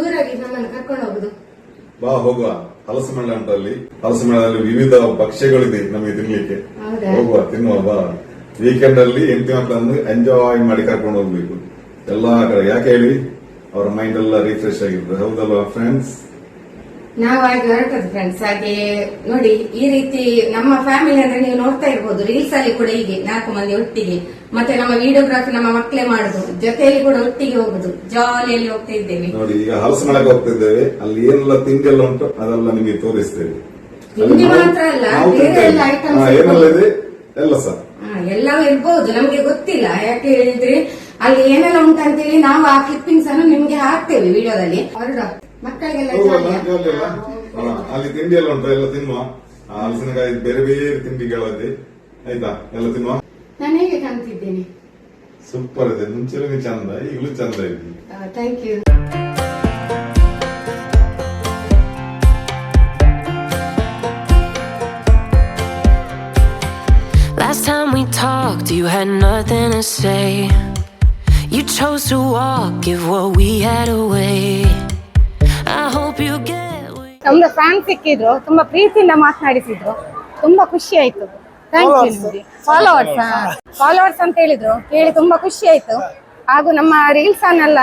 ಜೋರಾಗಿ ನಮ್ಮನ್ನು ಕರ್ಕೊಂಡು ಹೋಗುದು. ಬಾ ಹೋಗುವ. ಹಲಸು ಮೇಳ ಉಂಟಲ್ಲಿ, ಹಲಸು ಮೇಳದಲ್ಲಿ ವಿವಿಧ ಭಕ್ಷ್ಯಗಳಿದೆ ನಮಗೆ ತಿನ್ಲಿಕ್ಕೆ. ಹೋಗುವ, ತಿನ್ನುವ ಬಾ. ವೀಕೆಂಡ್ ಅಲ್ಲಿ ಹೆಂಡತಿ ಮಕ್ಕಳನ್ನು ಎಂಜಾಯ್ ಮಾಡಿ ಕರ್ಕೊಂಡು ಹೋಗ್ಬೇಕು ಎಲ್ಲಾ ಕಡೆ. ಯಾಕೆ ಹೇಳಿ, ಅವರ ಮೈಂಡ್ ಎಲ್ಲ ರಿಫ್ರೆಶ್ ಆಗಿರ್ತದೆ. ಹೌದಲ್ವಾ ಫ್ರೆಂಡ್ಸ್? ನಾವು ಹಾಗೆ ಹೊರಟದ್ದು ಫ್ರೆಂಡ್ಸ್. ಹಾಗೆ ನೋಡಿ, ಈ ರೀತಿ ನಮ್ಮ ಫ್ಯಾಮಿಲಿ ಅಂದ್ರೆ ನೀವು ನೋಡ್ತಾ ಇರ್ಬೋದು, ರೀಲ್ಸ್ ಅಲ್ಲಿ ಕೂಡ ಹೀಗೆ 4 ಮಂದಿ ಒಟ್ಟಿಗೆ, ಮತ್ತೆ ನಮ್ಮ ವಿಡಿಯೋಗ್ರಾಫಿ ನಮ್ಮ ಮಕ್ಕಳೇ ಮಾಡುದು, ಜೊತೆಯಲ್ಲಿ ಕೂಡ ಒಟ್ಟಿಗೆ ಹೋಗುದು, ಜಾಲಿಯಲ್ಲಿ ಹೋಗ್ತಾ ಇದ್ದೇವೆ. ನೋಡಿ, ಈಗ ಹಲಸು ಮೇಳಕ್ಕೆ ಹೋಗ್ತಿದ್ದೇವೆ. ಅಲ್ಲಿ ಏನೆಲ್ಲ ತಿಂಡಿ ಎಲ್ಲ ಉಂಟು ಅದೆಲ್ಲ ನಿಮಗೆ ತೋರಿಸ್ತೇವೆ. ತಿಂಡಿ ಮಾತ್ರ ಅಲ್ಲ, ಬೇರೆ ಎಲ್ಲ ಐಟಮ್ಸ್ ಏನೆಲ್ಲ ಇದೆ ಎಲ್ಲ ಸಹ ಎಲ್ಲವೂ ಇರ್ಬಹುದು, ನಮ್ಗೆ ಗೊತ್ತಿಲ್ಲ. ಯಾಕೆ ಹೇಳಿದ್ರೆ ಅಲ್ಲಿ ಏನೆಲ್ಲ ಉಂಟಂತೇಳಿ ನಾವು ಆ ಕ್ಲಿಪ್ಪಿಂಗ್ಸ್ ಅನ್ನು ನಿಮ್ಗೆ ಹಾಕ್ತೇವೆ ವಿಡಿಯೋದಲ್ಲಿ. ಹೊರಡ ಮಕ್ಕಳಿಗೆಲ್ಲ ಅಲ್ಲಿ ತಿಂಡಿ ಎಲ್ಲ ಉಂಟು, ಎಲ್ಲ ತಿನ್ನುವ. ಹಲಸಿನಕಾಯಿ ಬೇರೆ ಬೇರೆ ತಿಂಡಿಗಳಿದೆ, ಆಯ್ತಾ? ಎಲ್ಲ ತಿನ್ನುವ. ನಾನು ಹೇಗೆ ಕಾಣ್ತಿದ್ದೇನೆ? ಸೂಪರ್ ಇದೆ. ಮುಂಚೆ ಚಂದ, ಈಗಲೂ ಚಂದ ಇದೆ. Thank you. Last time we talked, you had nothing to say. You chose to walk, give what we had away. I hope you get. ನಮ್ದು ಫ್ಯಾನ್ ಸಿಕ್ಕಿದ್ರು, ತುಂಬಾ ಪ್ರೀತಿಯಿಂದ ಮಾತನಾಡಿಸಿದ್ರು, ತುಂಬಾ ಖುಷಿ ಆಯ್ತು. Thank you. ನಿಮಗೆ ಫಾಲೋವರ್ಸ್ ಅಂತ ಹೇಳಿದ್ರು, ಕೇಳಿ ತುಂಬಾ ಖುಷಿ ಆಯ್ತು. ಹಾಗೂ ನಮ್ಮ ರೀಲ್ಸ್ ಅನ್ನೆಲ್ಲ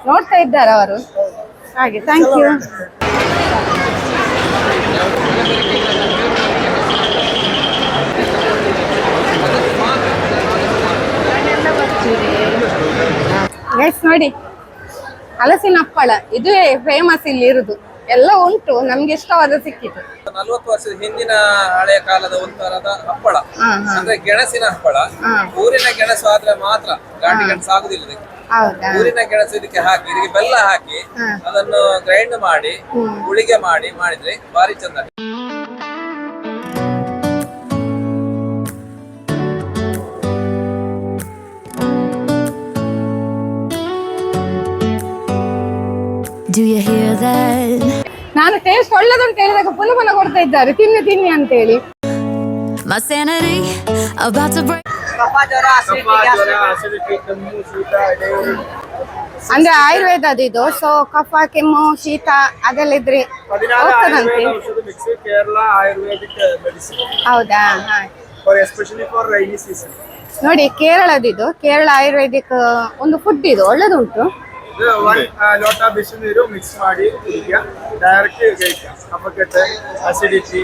ನೋಡ್ತಾ ಇದ್ದಾರೆ ಅವರು, ಹಾಗೆ ಥ್ಯಾಂಕ್ ಯು. ಗೈಸ್ ನೋಡಿ, ಹಲಸಿನ ಹಪ್ಪಳ ಇದುವೇ ಫೇಮಸ್ ಇಲ್ಲಿ ಇರುದು. ಎಲ್ಲ ಉಂಟು, ನಮ್ಗೆ ಇಷ್ಟವಾದ ಸಿಕ್ಕಿತು. 40 ವರ್ಷದ ಹಿಂದಿನ ಹಳೆಯ ಕಾಲದ ಒಂಥರದ ಹಪ್ಪಳ ಅಂದ್ರೆ ಗೆಣಸಿನ ಹಪ್ಪಳ. ಊರಿನ ಗೆಣಸು ಆದ್ರೆ ಮಾತ್ರ, ಘಾಟಿ ಗೆಣಸು ಆಗುದಿಲ್ಲ ಇದಕ್ಕೆ. ಊರಿನ ಗೆಣಸು ಇದಕ್ಕೆ ಹಾಕಿ, ಇದಕ್ಕೆ ಬೆಲ್ಲ ಹಾಕಿ ಅದನ್ನು ಗ್ರೈಂಡ್ ಮಾಡಿ ಗುಳಿಗೆ ಮಾಡಿ ಮಾಡಿದ್ರೆ ಭಾರಿ ಚಂದ. Do you hear that? ನಾನು ಟೇಸ್ಟ್ ಒಳ್ಳೆದಂತ ಹೇಳಿದಾಗ ಪುನಃ ಕೊಡ್ತಾ ಇದ್ದಾರೆ, ತಿನ್ನಿ ತಿನ್ನಿ ಅಂತ ಹೇಳಿ. My sanity about to break. ಅಂದ್ರೆ ಆಯುರ್ವೇದದ ಇದು. ಸೊ ಕಫ, ಕೆಮ್ಮು, ಶೀತ ಅದೆಲ್ಲ ಇದ್ರೆ ಹೋಗ್ತದಂತೆ. ಹೌದಾ? ನೋಡಿ, ಕೇರಳದಿದು, ಕೇರಳ ಆಯುರ್ವೇದಿಕ್ ಒಂದು ಫುಡ್ ಇದು, ಒಳ್ಳೆದುಂಟು. ಲೋಟ ಬಿಸಿನೀರು ಮಿಕ್ಸ್ ಮಾಡಿ ಡೈರೆಕ್ಟ್ ಕಫಕೆಟ್, acidity,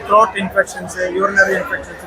throat infections, urinary infections.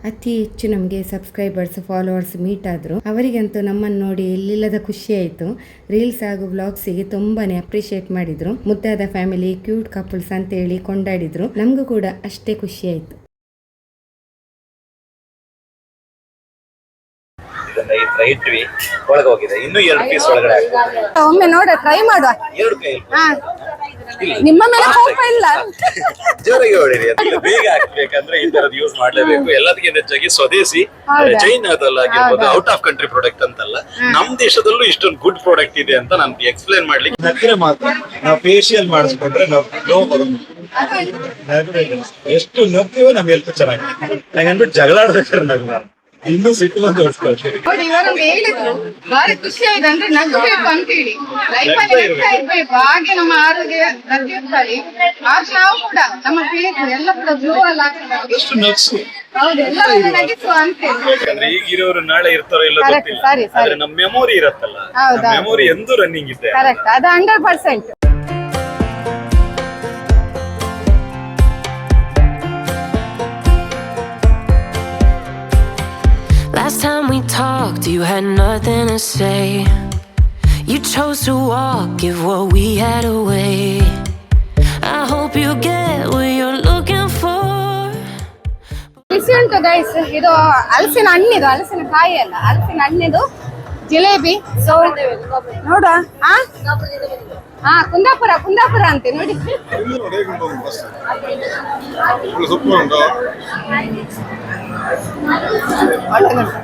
ಅತಿ ಹೆಚ್ಚು ನಮಗೆ ಸಬ್ಸ್ಕ್ರೈಬರ್ಸ್, ಫಾಲೋವರ್ಸ್ ಮೀಟ್ ಆದರು. ಅವರಿಗಂತೂ ನಮ್ಮನ್ನು ನೋಡಿ ಎಲ್ಲಿಲ್ಲದ ಖುಷಿ ಆಯಿತು. ರೀಲ್ಸ್ ಹಾಗೂ ವ್ಲಾಗ್ಸಿಗೆ ತುಂಬಾನೇ ಅಪ್ರಿಷಿಯೇಟ್ ಮಾಡಿದ್ರು. ಮುದ್ದಾದ ಫ್ಯಾಮಿಲಿ, ಕ್ಯೂಟ್ ಕಪಲ್ಸ್ ಅಂತೇಳಿ ಕೊಂಡಾಡಿದ್ರು. ನಮಗೂ ಕೂಡ ಅಷ್ಟೇ ಖುಷಿ ಆಯಿತು. ಇಟ್ವಿ, ಒಳಗೆ ಹೋಗಿದೆ. ಇನ್ನು 2 ಪೀಸ್ ಒಳಗಡೆ ಒಮ್ಮೆ ನೋಡ, ಟ್ರೈ ಮಾಡುವ. 2 ಕೈ ನಿಮ್ಮ ಮೇಲೆ ಕೋಪ ಇಲ್ಲ, ಜೋರಾಗಿ ಹೊಡಿರಿ. ಅದಕ್ಕೆ ಬೇಗ ಹಾಕ್ಬೇಕಂದ್ರೆ ಈ ತರದ್ ಯೂಸ್ ಮಾಡ್ಲೇಬೇಕು. ಎಲ್ಲದಕ್ಕಿಂತ ಹೆಚ್ಚಾಗಿ ಸ್ವದೇಶಿ, ಚೈನಾದಲ್ಲ ಆಗಿರ್ಬೋದು, ಔಟ್ ಆಫ್ ಕಂಟ್ರಿ ಪ್ರಾಡಕ್ಟ್ ಅಂತಲ್ಲ, ನಮ್ ದೇಶದಲ್ಲೂ ಇಷ್ಟೊಂದು ಗುಡ್ ಪ್ರಾಡಕ್ಟ್ ಇದೆ ಅಂತ ನಾನು ಎಕ್ಸ್ಪ್ಲೇನ್ ಮಾಡ್ಲಿಕ್ಕೆ. ನಗ್ರೆ ಮಾತ್ರ ನಾವು ಫೇಶಿಯಲ್ ಮಾಡಿಸ್ಕೊಂಡ್ರೆ ನಾವು ಗ್ಲೋ ಬರುತ್ತೆ. ಎಷ್ಟು ನಗ್ತೀವೋ ನಮ್ಗೆ ಹೆಲ್ತ್ ಚೆನ್ನಾಗಿ. ನಂಗೆ ಅನ್ಬಿಟ್ಟು ಜಗಳ ಆಡ್ಬೇಕಾದ್ರೆ ನಗು. ಇನ್ನೂ ಸಿಕ್ಕಿಲ್ಲ ಅಂತ ತೋರಿಸ್ಕೊಳ್ತೀವಿ. ನೋಡಿ ಇವರೊಂದು ಹೇಳಿದ್ರು ಭಾರಿ ಖುಷಿ ಆಯ್ತು ಅಂದ್ರೆ ನಗಬೇಕು ಅಂತ ಹೇಳಿ ಲೈಫಲ್ಲಿ ನಗ್ತಾ ಇರ್ಬೇಕು ಹಾಗೆ ನಮ್ಮ ಆರೋಗ್ಯ ನಗ್ಗಿರ್ತಾರೆ ಆಗ ನಾವು ಕೂಡ ನಮ್ಮ ಪ್ರೀತಿ ಎಲ್ಲ ಕೂಡ ಗ್ಲೋ ಅಲ್ಲ ಅದಷ್ಟು ನಗ್ಸು. ಹೌದು ಎಲ್ಲರನ್ನು ನಗಿಸುವ ಅಂತ ಹೇಳಿ ಯಾಕಂದ್ರೆ ಈಗಿರೋರು ನಾಳೆ ಇರ್ತಾರೋ ಇಲ್ಲ Correct, ಗೊತ್ತಿಲ್ಲ. ಸರಿ, ಸರಿ. ಆದ್ರೆ ನಮ್ಮ ಮೆಮೊರಿ ಇರತ್ತಲ್ಲ, ಹೌದಾ. ಮೆಮೊರಿ ಎಂದೂ ರನ್ನಿಂಗ್ ಇದೆ. ಕರೆಕ್ಟ್ ಅದು 100%. Last time we talked, you had nothing to say. You chose to walk, give what we had away. I hope you get what you're looking for. ಬಿಸಿ ಉಂಟು ಗೈಸ್. ಇದು ಹಲಸಿನ ಹಣ್ಣಿದು, ಹಲಸಿನ ಕಾಯಿ ಅಲ್ಲ, ಹಲಸಿನ ಹಣ್ಣಿದು ಜಿಲೇಬಿ. ಸೊ ನೋಡುವ. ಹಾ ಕುಂದಾಪುರ ಅಂತೆ ನೋಡಿ. ಒಳ್ಳೆದುಂಟು.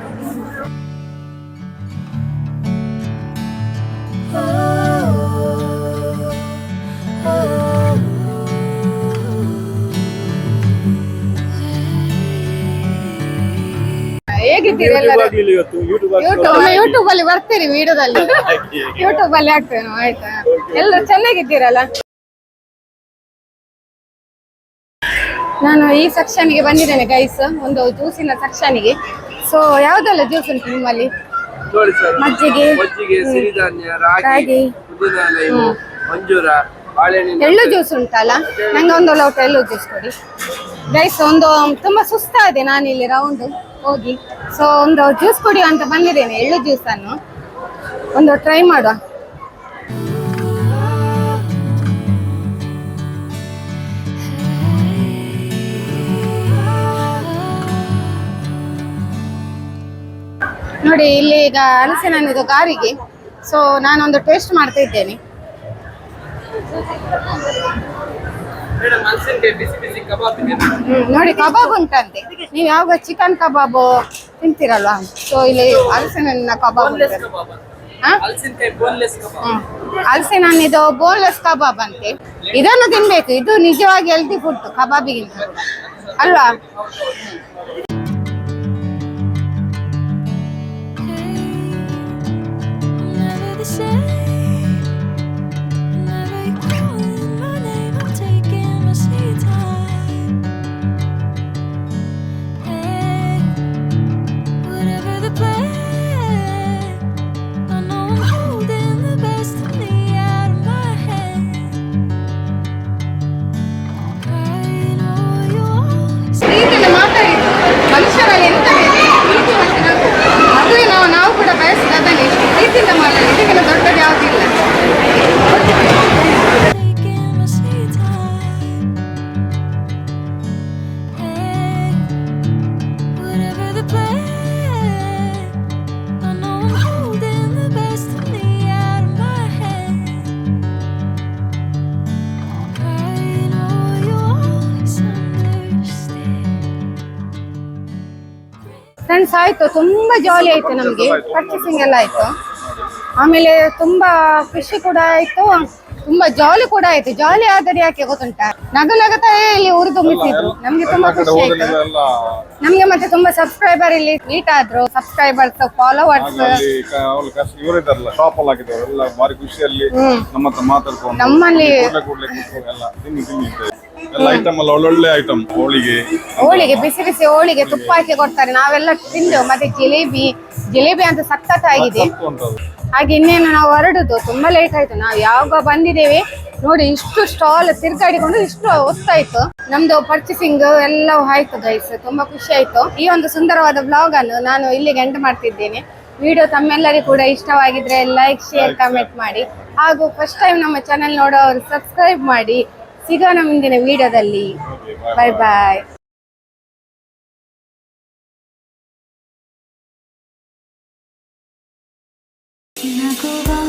ಹೇಗಿದ್ದೀರಿ ಎಲ್ಲರೂ? ಯೂಟ್ಯೂಬ್ ಅಲ್ಲಿ ಬರ್ತೀರಿ ವಿಡಿಯೋದಲ್ಲಿ, ಯೂಟ್ಯೂಬ್ ಅಲ್ಲಿ ಹಾಕ್ತೇವೆ ನಾವು. ಆಯ್ತಾ, ಎಲ್ಲರೂ ಚೆನ್ನಾಗಿದ್ದೀರಲ್ಲ? ನಾನು ಈ ಸೆಕ್ಷನ್ಗೆ ಬಂದಿದ್ದೇನೆ ಗೈಸ್, ಒಂದು ಜ್ಯೂಸಿನ ಸೆಕ್ಷನ್ಗೆ. ಸೊ ಯಾವ್ದೆಲ್ಲ ಜ್ಯೂಸ್ ಉಂಟು ನಿಮ್ಮಲ್ಲಿ? ನೋಡಿ ಸರ್, ಮಜ್ಜಿಗೆ, ಸಿರಿಧಾನ್ಯ, ರಾಗಿ, ಪುದೀನ, ಲೈಮು, ಮಂಜೂರ, ಬಾಳೆಹಣ್ಣಿನ ಎಳ್ಳು ಜ್ಯೂಸ್ ಉಂಟಲ್ಲ, ನಂಗೆ ಒಂದು ಲೋಟ ಎಳ್ಳು ಜ್ಯೂಸ್ ಕೊಡಿ ಗೈಸ್. ಒಂದು ತುಂಬಾ ಸುಸ್ತಾದೆ ನಾನು ಇಲ್ಲಿ ರೌಂಡ್ ಹೋಗಿ, ಸೊ ಒಂದು ಜ್ಯೂಸ್ ಕುಡಿಯುವ ಅಂತ ಬಂದಿದ್ದೇನೆ. ಎಳ್ಳು ಜ್ಯೂಸ್ ಅನ್ನು ಒಂದು ಟ್ರೈ ಮಾಡುವ. ನೋಡಿ ಇಲ್ಲಿ ಈಗ ಹಲಸಿನ ಹಣ್ಣಿದು ಗಾರಿಗೆ. ಸೊ ನಾನೊಂದು ಟೇಸ್ಟ್ ಮಾಡ್ತಾ ಇದ್ದೇನೆ. ಮೇಡಮ್, ಹಲಸಿನಕಾಯಿ ಬಿಸಿ ಬಿಸಿ ಕಬಾಬ್ ಇದೆ. ನೋಡಿ ಕಬಾಬ್ ಉಂಟಂತೆ. ನೀವು ಯಾವಾಗ ಚಿಕನ್ ಕಬಾಬು ತಿಂತೀರಲ್ವಾ, ಸೊ ಇಲ್ಲಿ ಹಲಸಿನ ಹಣ್ಣಿನ ಕಬಾಬ್ ಉಂಟು. ಹಲಸಿನಕಾಯಿ ಬೋನ್ಲೆಸ್ ಕಬಾಬ್. ಹಲಸಿನ ಹಣ್ಣಿದು ಬೋನ್ಲೆಸ್ ಕಬಾಬ್ ಅಂತೆ. ಇದನ್ನು ತಿನ್ಬೇಕು, ಇದು ನಿಜವಾಗಿ ಹೆಲ್ತಿ ಫುಡ್ ಕಬಾಬಿಗಿಂತ ಅಲ್ವಾ? Never the same. Never you calling my name. I'm taking my sweet time. Hey, whatever the plan, I know I'm holding the best of me out of my hand. I know you always. ಪ್ರೀತಿಯಿಂದ ಮಾತಾಡಿದ್ದು ಮನುಷ್ಯರಲ್ಲಿ ಎಂತ ಇದೆ ಪ್ರೀತಿ ಮತ್ತು ನಗು. ಅದುವೇ ನಾವು ಕೂಡ ಬಯಸಿದ ಅದನ್ನೇ. ಇಷ್ಟು ಪ್ರೀತಿಯಿಂದ ಮಾತಾಡಿ, ಇದಕ್ಕಿಂತ ದೊಡ್ಡದು ಯಾವುದಿಲ್ಲ. Taking my sweet time. Hey, whatever the plan, I know I'm holding the best of me out of my hand. I know you always understand. Friends ಆಯ್ತು, ತುಂಬಾ ಜಾಲಿ ಆಯ್ತು ನಮ್ಗೆ. ಪರ್ಚೇಸಿಂಗ್ ಎಲ್ಲ ಆಯ್ತು, ಆಮೇಲೆ ತುಂಬಾ ಖುಷಿ ಕೂಡ ಆಯ್ತು, ತುಂಬಾ ಜಾಲಿ ಕೂಡ ಆಯ್ತು. ಜಾಲಿ ಆದರೆ ಯಾಕೆ ಗೊತ್ತುಂಟಾ, ನಗತಾ ಇಲ್ಲಿ ಉರಿದುಂಬಿಸಿದ್ರು. ನಮ್ಗೆ ತುಂಬಾ ಖುಷಿ ಆಯ್ತು. ನಮ್ಗೆ ಮತ್ತೆ ತುಂಬಾ ಸಬ್ಸ್ಕ್ರೈಬರ್ ಇಲ್ಲಿ ಮೀಟ್ ಆದ್ರು, ಸಬ್ಸ್ಕ್ರೈಬರ್ಸ್, ಫಾಲೋವರ್ಸ್. ಇವರಿದ್ದಾರಲ್ಲ ಶಾಪ್ ಅಲ್ಲಿ ಹಾಕಿದವರು ಎಲ್ಲ ಭಾರಿ ಖುಷಿಯಲ್ಲಿ ನಮ್ಮ ಹತ್ರ ಮಾತಾಡ್ಕೊಂಡು ನಮ್ಮಲ್ಲಿ ಎಲ್ಲ ಎಲ್ಲ ಐಟಮ್ ಎಲ್ಲ ಒಳ್ಳೊಳ್ಳೆ ಐಟಮ್. ಹೋಳಿಗೆ ಬಿಸಿ ಬಿಸಿ ಹೋಳಿಗೆ ತುಪ್ಪ ಹಾಕಿ ಕೊಡ್ತಾರೆ, ನಾವೆಲ್ಲ ತಿಂದೆವು. ಮತ್ತೆ ಜಿಲೇಬಿ ಅಂತ ಸಖತ್ತಾಗಿದೆ. ಹಾಗೆ ಇನ್ನೇನು ನಾವು ಹೊರಡುದು, ತುಂಬಾ ಲೇಟ್ ಆಯ್ತು. ನಾವು ಯಾವಾಗ ಬಂದಿದ್ದೇವೆ ನೋಡಿ, ಇಷ್ಟು ಸ್ಟಾಲ್ ತಿರ್ಗಾಡಿಕೊಂಡು ಇಷ್ಟು ಹೊತ್ತಾಯ್ತು. ನಮ್ದು ಪರ್ಚೇಸಿಂಗ್ ಎಲ್ಲ ಆಯ್ತು ಗೈಸ್, ತುಂಬಾ ಖುಷಿ ಆಯ್ತು. ಈ ಒಂದು ಸುಂದರವಾದ ಬ್ಲಾಗ್ ಅನ್ನು ನಾನು ಇಲ್ಲಿಗೆ ಎಂಡ್ ಮಾಡ್ತಿದ್ದೇನೆ. ವಿಡಿಯೋ ತಮ್ಮೆಲ್ಲರಿಗೂ ಕೂಡ ಇಷ್ಟವಾಗಿದ್ರೆ ಲೈಕ್, ಶೇರ್, ಕಮೆಂಟ್ ಮಾಡಿ. ಹಾಗೂ ಫಸ್ಟ್ ಟೈಮ್ ನಮ್ಮ ಚಾನೆಲ್ ನೋಡೋರು ಸಬ್ಸ್ಕ್ರೈಬ್ ಮಾಡಿ. ಸಿಗೋಣ ಮುಂದಿನ ವಿಡಿಯೋದಲ್ಲಿ. ಬಾಯ್ ಬಾಯ್. 나고